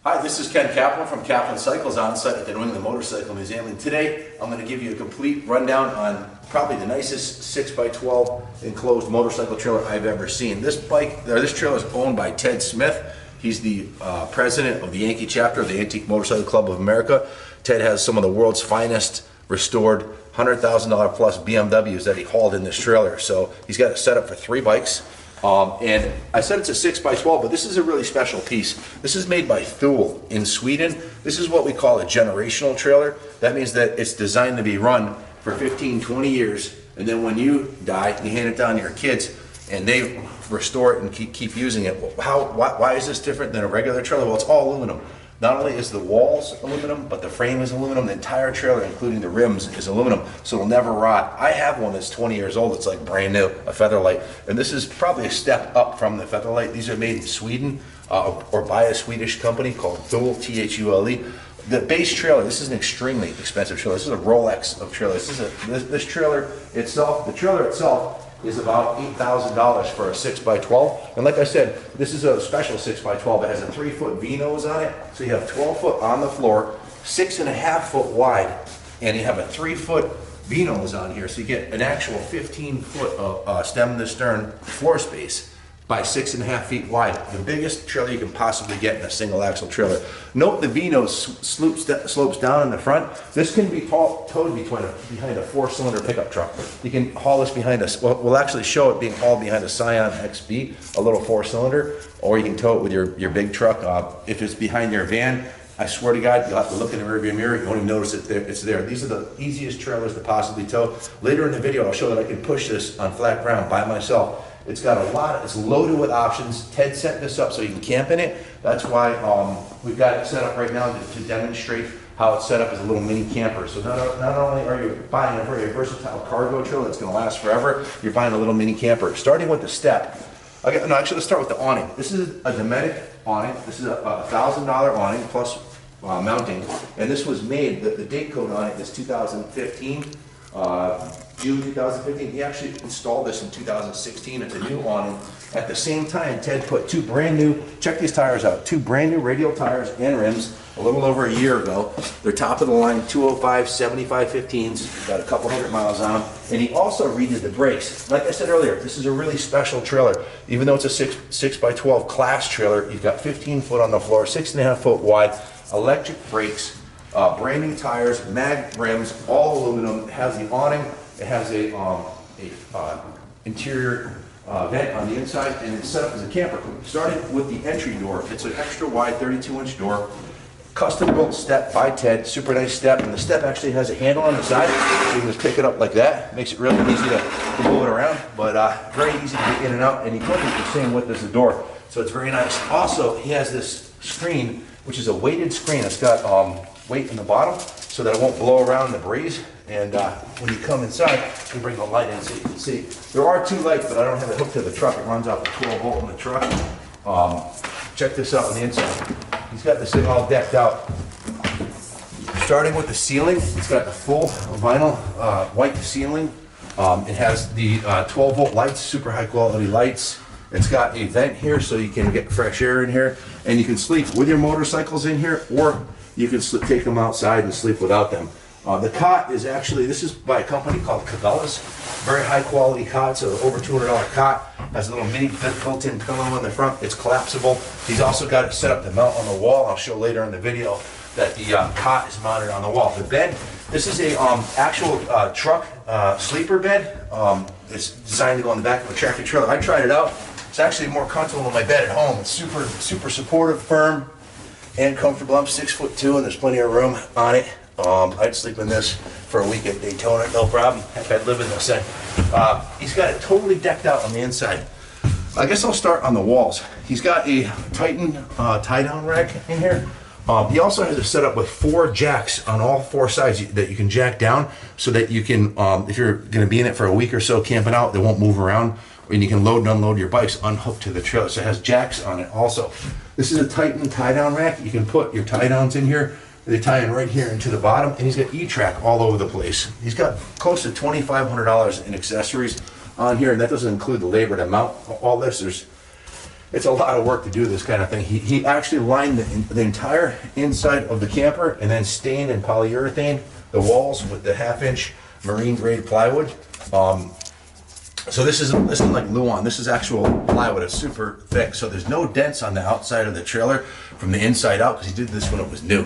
Hi, this is Ken Kaplan from Kaplan Cycles on site at the New England Motorcycle Museum, and today I'm going to give you a complete rundown on probably the nicest 6x12 enclosed motorcycle trailer I've ever seen. This trailer is owned by Ted Smith. He's the president of the Yankee chapter of the Antique Motorcycle Club of America. Ted has some of the world's finest restored $100,000 plus BMWs that he hauled in this trailer. So he's got it set up for 3 bikes. And I said it's a 6x12, but this is a really special piece. This is made by Thule in Sweden. This is what we call a generational trailer. That means that it's designed to be run for 15, 20 years, and then when you die, you hand it down to your kids, and they restore it and keep using it. Why is this different than a regular trailer? Well, it's all aluminum. Not only is the walls aluminum, but the frame is aluminum. The entire trailer, including the rims, is aluminum, so it'll never rot. I have one that's 20 years old. It's like brand new, a Featherlight. And this is probably a step up from the Featherlight. These are made in Sweden or by a Swedish company called Thule, T-H-U-L-E. The base trailer, this is an extremely expensive trailer. This is a Rolex of trailers. This trailer itself, the trailer itself, is about $8,000 for a 6x12. And like I said, this is a special 6x12. It has a 3-foot V-nose on it. So you have 12 foot on the floor, 6.5 foot wide, and you have a 3-foot V-nose on here. So you get an actual 15 foot stem to stern floor space by 6.5 feet wide. The biggest trailer you can possibly get in a single axle trailer. Note the V-nose slopes down in the front. This can be towed behind a 4-cylinder pickup truck. You can haul this behind us. We'll actually show it being hauled behind a Scion XB, a little 4-cylinder, or you can tow it with your big truck. If it's behind your van, I swear to God, you'll have to look in the rearview mirror. You won't even notice it's there. These are the easiest trailers to possibly tow. Later in the video, I'll show that I can push this on flat ground by myself. It's got it's loaded with options. Ted set this up so you can camp in it. That's why we've got it set up right now to demonstrate how it's set up as a little mini camper. So not only are you buying a very versatile cargo trailer that's going to last forever, you're buying a little mini camper. Starting with the step. Okay, no, actually, let's start with the awning. This is a Dometic awning. This is a $1,000 awning plus mounting. And this was made, the date code on it is 2015. June 2015. He actually installed this in 2016. It's a new awning. At the same time, Ted put 2 brand new, check these tires out, 2 brand new radial tires and rims a little over a year ago. They're top of the line 205 7515s, got a couple hundred miles on them. And he also redid the brakes. Like I said earlier, this is a really special trailer. Even though it's a 6x12 class trailer, you've got 15 foot on the floor, 6.5 foot wide, electric brakes, brand new tires, mag rims, all aluminum. It has the awning. It has a interior vent on the inside, and it's set up as a camper. Starting with the entry door, it's an extra wide 32-inch door, custom built step by Ted, super nice step, and the step actually has a handle on the side, so you can just pick it up like that. Makes it really easy to move it around, but very easy to get in and out, and equipment the same width as the door, so it's very nice. Also, he has this screen, which is a weighted screen. It's got weight in the bottom so that it won't blow around in the breeze. And when you come inside, you bring the light in so you can see. There are 2 lights, but I don't have it hooked to the truck. It runs off the 12 volt in the truck. Check this out on the inside. He's got this thing all decked out. Starting with the ceiling, it's got the full vinyl white ceiling. It has the 12 volt lights, super high quality lights. It's got a vent here so you can get fresh air in here. And you can sleep with your motorcycles in here, or you can take them outside and sleep without them. The cot is actually, this is by a company called Cabela's. Very high quality cot, so over $200 cot. Has a little mini built-in pillow in the front. It's collapsible. He's also got it set up to mount on the wall. I'll show later in the video that the cot is mounted on the wall. The bed, this is a actual truck sleeper bed. It's designed to go on the back of a tractor trailer. I tried it out. It's actually more comfortable than my bed at home. It's super supportive, firm, and comfortable. I'm 6'2", and there's plenty of room on it. I'd sleep in this for a week at Daytona, no problem. Heck, I'd live in this thing. He's got it totally decked out on the inside. I guess I'll start on the walls. He's got a Titan tie-down rack in here. He also has it set up with 4 jacks on all 4 sides that you can jack down so that you can, if you're going to be in it for a week or so camping out, they won't move around, and you can load and unload your bikes unhooked to the trailer. So it has jacks on it also. This is a Titan tie-down rack. You can put your tie-downs in here. They tie in right here into the bottom, and he's got E-track all over the place. He's got close to $2,500 in accessories on here, and that doesn't include the labor to mount all this. it's a lot of work to do this kind of thing. He actually lined the entire inside of the camper and then stained in polyurethane the walls with the 1/2-inch marine grade plywood. So this isn't like Luan. This is actual plywood. It's super thick, so there's no dents on the outside of the trailer from the inside out because he did this when it was new.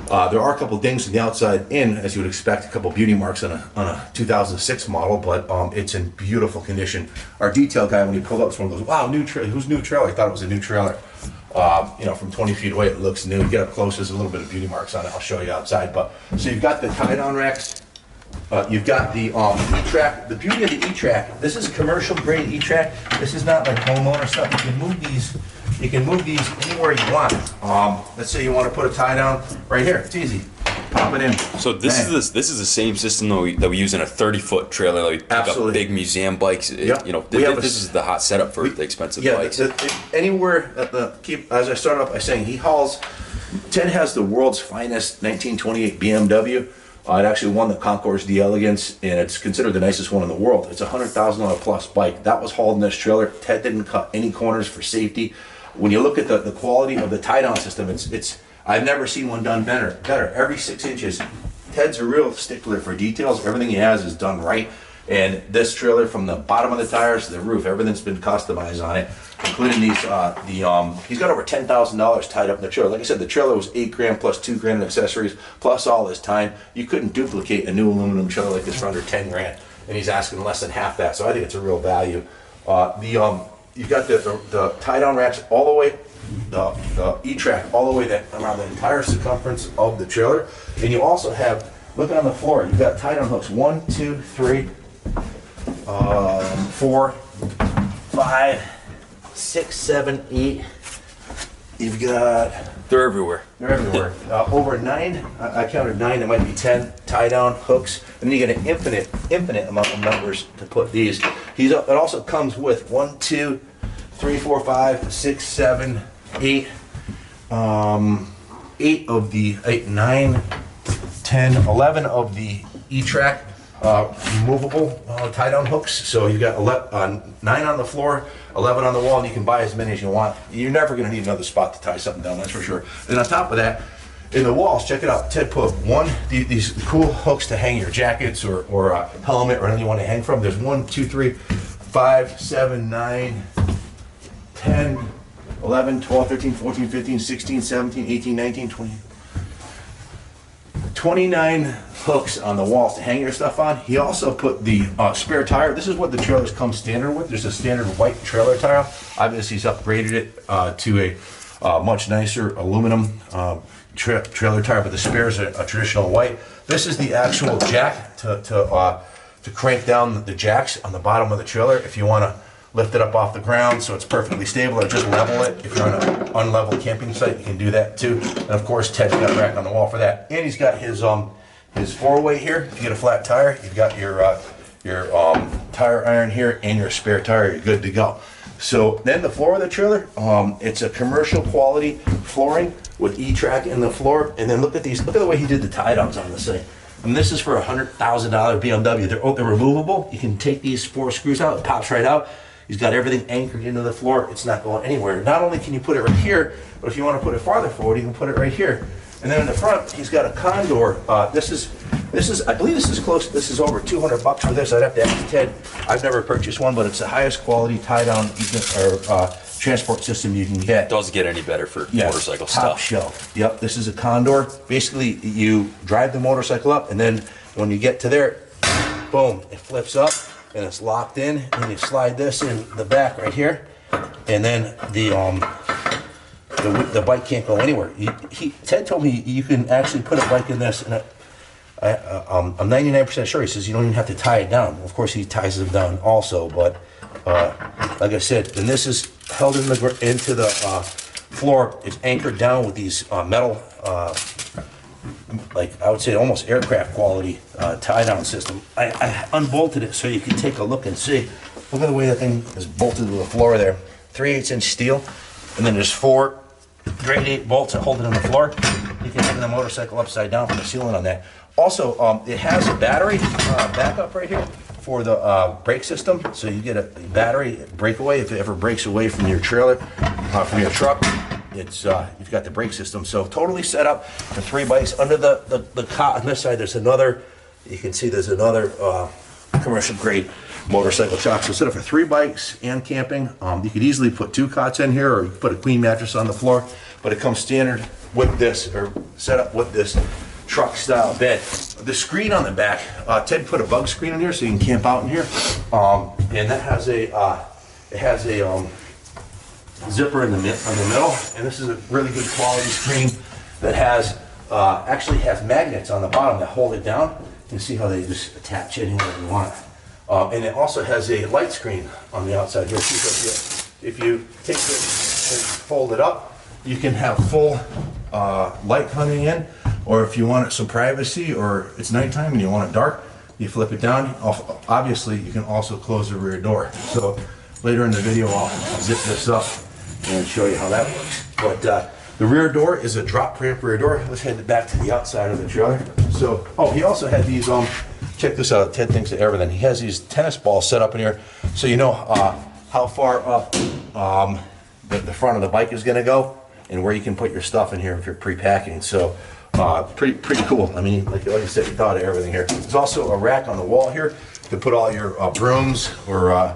There are a couple dings from the outside in, as you would expect, a couple beauty marks on a 2006 model, but it's in beautiful condition. Our detail guy, when he pulled up this one, goes, "Wow, new trailer! Who's new trailer?" I thought it was a new trailer. You know, from 20 feet away, it looks new. You get up close, there's a little bit of beauty marks on it. I'll show you outside. But so you've got the tie-down racks. You've got the E-Track. The beauty of the E-Track, this is commercial grade E-Track. This is not like homeowner stuff. You can move these. You can move these anywhere you want. Let's say you want to put a tie down right here. It's easy. Pop it in. So this is the same system that we use in a 30-foot trailer. That we pick up big museum bikes. Yep. You know, this is the hot setup for the expensive bikes. Anywhere as I started off by saying, Ted has the world's finest 1928 BMW. It actually won the Concours d'Elegance, and it's considered the nicest one in the world. It's a $100,000 plus bike. That was hauled in this trailer. Ted didn't cut any corners for safety. When you look at the quality of the tie-down system, I've never seen one done better. Every 6 inches. Ted's a real stickler for details. Everything he has is done right. And this trailer, from the bottom of the tires to the roof, everything's been customized on it, including these. He's got over $10,000 tied up in the trailer. Like I said, the trailer was $8 grand plus $2 grand in accessories, plus all his time. You couldn't duplicate a new aluminum trailer like this for under 10 grand, and he's asking less than half that. So I think it's a real value. You've got the tie-down racks all the way, the E-Track all the way around the entire circumference of the trailer, and you also have, look on the floor, you've got tie-down hooks 1, 2, 3, 4, 5, 6, 7, 8. You've got. They're everywhere. They're everywhere. Over 9. I counted 9. There might be 10 tie-down hooks, and then you get an infinite amount of numbers to put these. It also comes with 1, 2, 3, 4, 5, 6, 7, 8. 8 of the 9, 10, 11 of the E-Track removable tie-down hooks. So you got 9 on the floor, 11 on the wall, and you can buy as many as you want. You're never going to need another spot to tie something down, that's for sure. And on top of that, in the walls, check it out. Ted put these cool hooks to hang your jackets or helmet or anything you want to hang from. There's 1, 2, 3, 5, 7, 9, 10, 11, 12, 13, 14, 15, 16, 17, 18, 19, 20. 29 hooks on the walls to hang your stuff on. He also put the spare tire. This is what the trailers come standard with. There's a standard white trailer tire. Obviously, he's upgraded it to a much nicer aluminum trailer tire, but the spares are a traditional white. This is the actual jack to crank down the jacks on the bottom of the trailer if you want to lift it up off the ground so it's perfectly stable, or just level it. If you're on an unlevel camping site, you can do that too. And of course, Ted's got a rack on the wall for that. And he's got his 4-way here. If you get a flat tire, you've got your tire iron here and your spare tire. You're good to go. So then the floor of the trailer, it's a commercial quality flooring with E-Track in the floor. And then look at these. Look at the way he did the tie downs on this thing. And this is for a $100,000 BMW. They're removable. You can take these 4 screws out. It pops right out. He's got everything anchored into the floor. It's not going anywhere. Not only can you put it right here, but if you want to put it farther forward, you can put it right here. And then in the front, he's got a condor. This is, I believe this is close. This is over $200 for this. I'd have to ask Ted. I've never purchased one, but it's the highest quality tie-down transport system you can get. It doesn't get any better for motorcycle stuff. Top shelf. Yep, this is a condor. Basically, you drive the motorcycle up, and then when you get to there, boom, it flips up. And it's locked in, and you slide this in the back right here, and then the bike can't go anywhere. Ted told me you can actually put a bike in this, and I'm 99% sure. He says you don't even have to tie it down. Of course, he ties them down also, but like I said, and this is held into the floor. It's anchored down with these metal. Like I would say almost aircraft quality tie-down system. I unbolted it so you can take a look and see. Look at the way that thing is bolted to the floor there. 3/8 inch steel, and then there's 4 grade 8 bolts that hold it on the floor. You can hang the motorcycle upside down from the ceiling on that. Also, it has a battery backup right here. for the brake system, so you get a battery breakaway if it ever breaks away from your trailer, from your truck. It's you've got the brake system, so totally set up for 3 bikes. Under the cot on this side, there's another. You can see there's another commercial grade motorcycle shop. So set up for 3 bikes and camping. You could easily put 2 cots in here, or you could put a queen mattress on the floor. But it comes standard with this, or set up with this truck style bed. The screen on the back, Ted put a bug screen in here so you can camp out in here, and that has a zipper in the middle, and this is a really good quality screen that has actually has magnets on the bottom that hold it down. You can see how they just attach it anywhere you want. And it also has a light screen on the outside here. If you take this and fold it up, you can have full light coming in, or if you want some privacy, or it's nighttime and you want it dark, you flip it down. Obviously, you can also close the rear door. So later in the video, I'll zip this up and show you how that works. But the rear door is a drop ramp rear door. Let's head back to the outside of the trailer. So, oh, he also had these, check this out, Ted thinks of everything. He has these tennis balls set up in here, so you know how far up the front of the bike is gonna go, and where you can put your stuff in here if you're pre-packing. So pretty cool. I mean, like I said, you thought of everything here. There's also a rack on the wall here to put all your brooms or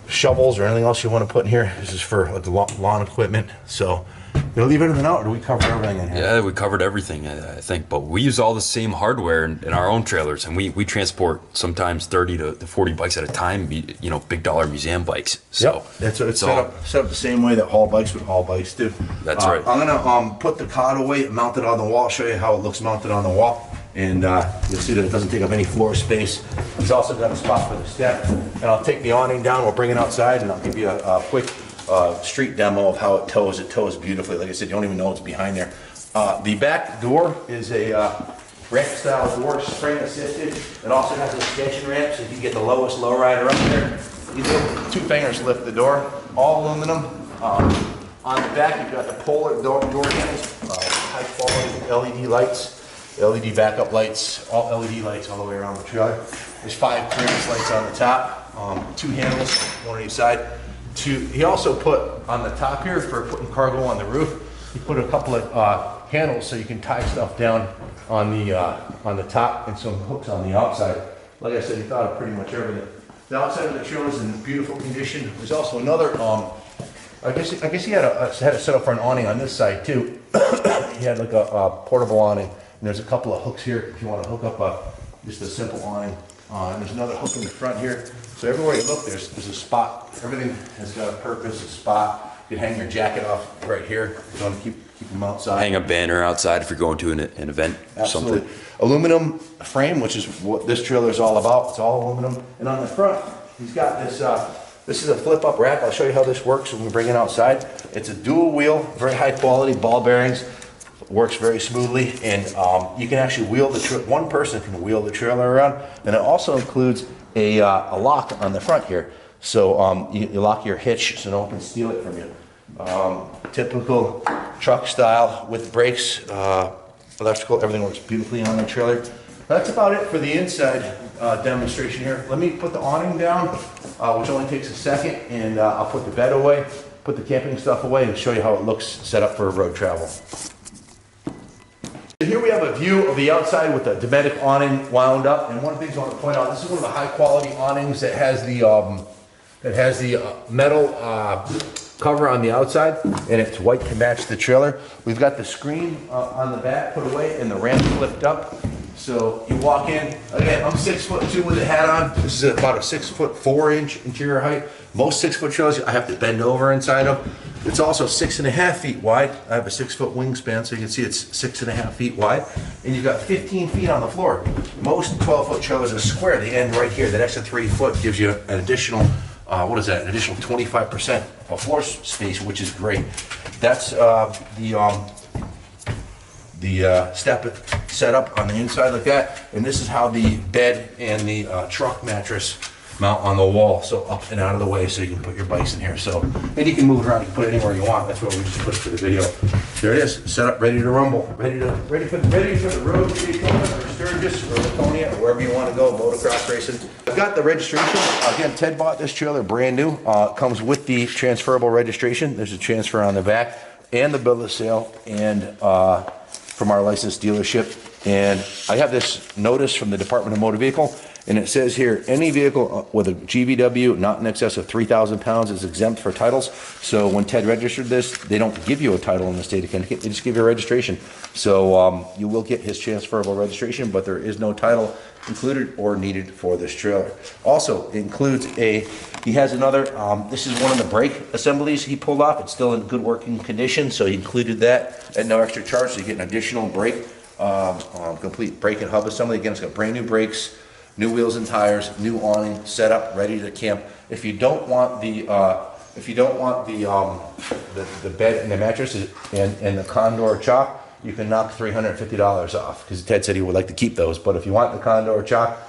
shovels or anything else you want to put in here. This is for like the lawn equipment. So you know, leave everything out, or do we cover everything in here? Yeah, we covered everything, I think, but we use all the same hardware in our own trailers, and we transport sometimes 30 to 40 bikes at a time, you know, big dollar museum bikes. So yep. It's set up the same way that haul bikes would haul bikes do. That's right. I'm gonna put the cot away, mount it on the wall, show you how it looks mounted on the wall, and you'll see that it doesn't take up any floor space. He's also got a spot for the step, and I'll take the awning down, we'll bring it outside, and I'll give you a quick street demo of how it tows. It tows beautifully. Like I said, you don't even know what's behind there. The back door is a ramp style door, spring assisted. It also has a extension ramp, so you can get the lowest lowrider up there. You do 2 fingers lift the door, all aluminum. On the back, you've got the polar door handles, high quality LED lights, LED backup lights, all LED lights all the way around the trailer. There's 5 clearance lights on the top, 2 handles, 1 on each side. He also put on the top here for putting cargo on the roof. He put a couple of handles so you can tie stuff down on the top, and some hooks on the outside. Like I said, he thought of pretty much everything. The outside of the trailer is in beautiful condition. There's also another. I guess he had it set up for an awning on this side too. He had like a portable awning, and there's a couple of hooks here if you want to hook up just a simple awning. And there's another hook in the front here. So everywhere you look, there's a spot. Everything has got a purpose, a spot. You can hang your jacket off right here if you want to keep them outside. Hang a banner outside if you're going to an event or something. Aluminum frame, which is what this trailer is all about. It's all aluminum. And on the front, he's got this. This is a flip-up rack. I'll show you how this works when we bring it outside. It's a dual wheel, very high quality ball bearings. Works very smoothly, and you can actually wheel one person can wheel the trailer around, and it also includes a lock on the front here, so you lock your hitch so no one can steal it from you. Typical truck style with brakes, electrical, everything works beautifully on the trailer. That's about it for the inside demonstration here. Let me put the awning down, which only takes a second, and I'll put the bed away, put the camping stuff away, and show you how it looks set up for road travel. Here we have a view of the outside with the Dometic awning wound up, and one of the things I want to point out, this is one of the high quality awnings that has the metal cover on the outside, and it's white to match the trailer. We've got the screen on the back put away and the ramp flipped up. So you walk in, again, I'm 6'2" with a hat on. This is about a 6'4" interior height. Most 6-foot trailers I have to bend over inside of. It's also 6.5 feet wide. I have a 6-foot wingspan, so you can see it's 6.5 feet wide. And you've got 15 feet on the floor. Most 12-foot trailers are square. They end right here. That extra 3 foot gives you an additional, what is that? An additional 25% of floor space, which is great. That's the step set up on the inside like that, and this is how the bed and the truck mattress mount on the wall, so up and out of the way, so you can put your bikes in here. So, and you can move around, you can put it anywhere you want. That's what we just put for the video. There it is, set up, ready to rumble, ready for the road to be coming, or Sturgis or Laconia, or wherever you want to go, motocross racing. I've got the registration. Again, Ted bought this trailer brand new. It comes with the transferable registration. There's a transfer on the back and the bill of sale, and from our licensed dealership. And I have this notice from the Department of Motor Vehicle, and it says here, any vehicle with a GVW not in excess of 3,000 pounds is exempt for titles. So when Ted registered this, they don't give you a title in the state of Connecticut, they just give you a registration. So you will get his transferable registration, but there is no title included or needed for this trailer. Also includes he has another, this is one of the brake assemblies he pulled off. It's still in good working condition, so he included that at no extra charge, so you get an additional brake, complete brake and hub assembly. Again, it's got brand new brakes, new wheels and tires, new awning, set up, ready to camp. If you don't want the bed and the mattress and the Condor chalk, you can knock $350 off, because Ted said he would like to keep those. But if you want the Condor chalk,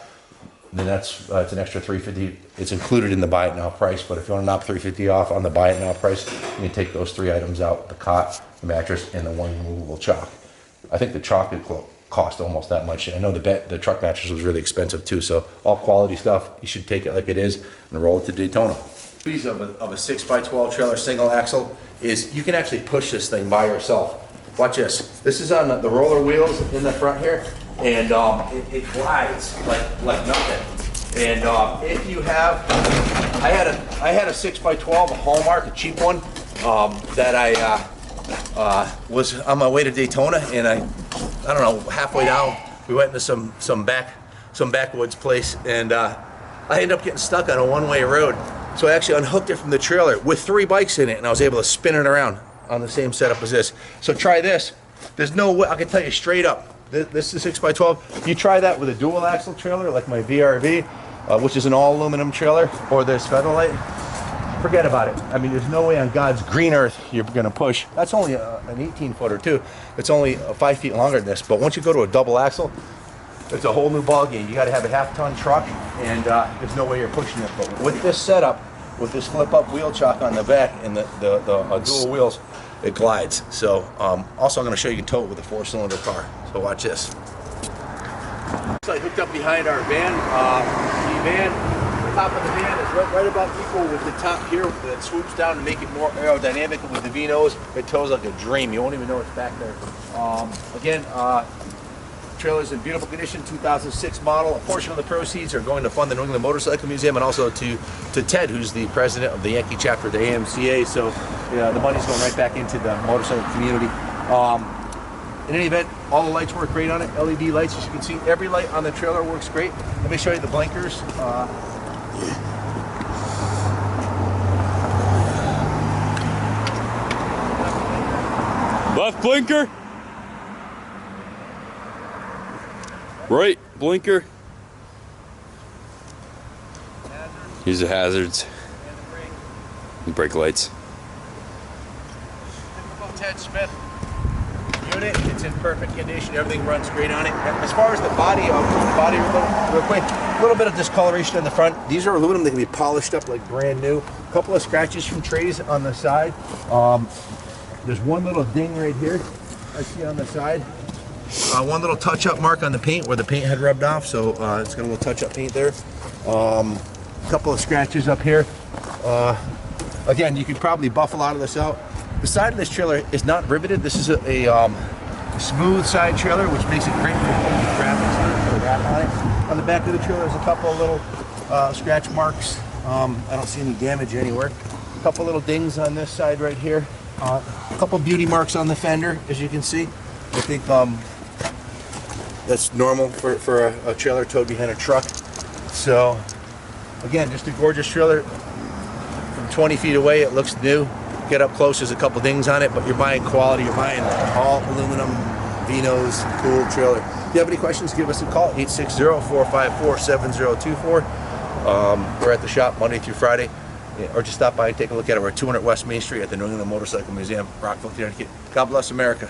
then that's it's an extra $350. It's included in the buy it now price. But if you want to knock $350 off on the buy it now price, you can take those 3 items out: the cot, the mattress, and the one removable chalk. I think the chalk would cost almost that much. I know the truck mattress was really expensive too. So all quality stuff. You should take it like it is and roll it to Daytona. The beauty of a 6x12 trailer single axle is you can actually push this thing by yourself. Watch this. This is on the roller wheels in the front here, and it glides like nothing. And if you have, I had a 6x12, a Hallmark, a cheap one, that I was on my way to Daytona, and I don't know, halfway down, we went into some backwoods place, and I ended up getting stuck on a one-way road. So I actually unhooked it from the trailer with 3 bikes in it, and I was able to spin it around on the same setup as this. So try this. There's no way, I can tell you straight up, this is 6x12. You try that with a dual axle trailer like my VRV, which is an all aluminum trailer, or this Featherlight, forget about it. I mean, there's no way on God's green earth you're gonna push. That's only an 18-footer too. It's only 5 feet longer than this, but once you go to a double axle, it's a whole new ball game. You gotta have a half-ton truck, and there's no way you're pushing it. But with this setup, with this flip-up wheel chock on the back and the dual wheels, it glides. So also I'm going to show you can tow it with a 4-cylinder car. So watch this. So I hooked up behind our van. The top of the van is right about equal with the top here that swoops down to make it more aerodynamic. With the V-nose, it tows like a dream. You won't even know it's back there. Again, trailer's in beautiful condition, 2006 model. A portion of the proceeds are going to fund the New England Motorcycle Museum, and also to Ted, who's the president of the Yankee chapter of the AMCA. So the money's going right back into the motorcycle community. In any event, all the lights work great on it. LED lights, as you can see, every light on the trailer works great. Let me show you the blinkers. Left blinker. Right blinker. Here's the hazards. And brake lights. Typical Ted Smith unit. It's in perfect condition. Everything runs great on it. As far as the body, real quick, a little bit of discoloration in the front. These are aluminum. They can be polished up like brand new. A couple of scratches from trays on the side. There's one little ding right here I see on the side. One little touch-up mark on the paint where the paint had rubbed off, so it's got a little touch-up paint there. A couple of scratches up here. Again, you could probably buff a lot of this out. The side of this trailer is not riveted. This is a smooth side trailer, which makes it great for putting graphics on it, put a wrap on it. On the back of the trailer, there's a couple of little scratch marks. I don't see any damage anywhere. A couple little dings on this side right here. A couple beauty marks on the fender, as you can see. I think that's normal for a trailer towed behind a truck. So again, just a gorgeous trailer. From 20 feet away, it looks new. Get up close, there's a couple dings on it, but you're buying quality. You're buying all aluminum, V-nose, cool trailer. If you have any questions, give us a call, 860-454-7024. We're at the shop Monday through Friday, or just stop by and take a look at it. We're at 200 West Main Street at the New England Motorcycle Museum, Rockville, Connecticut. God bless America.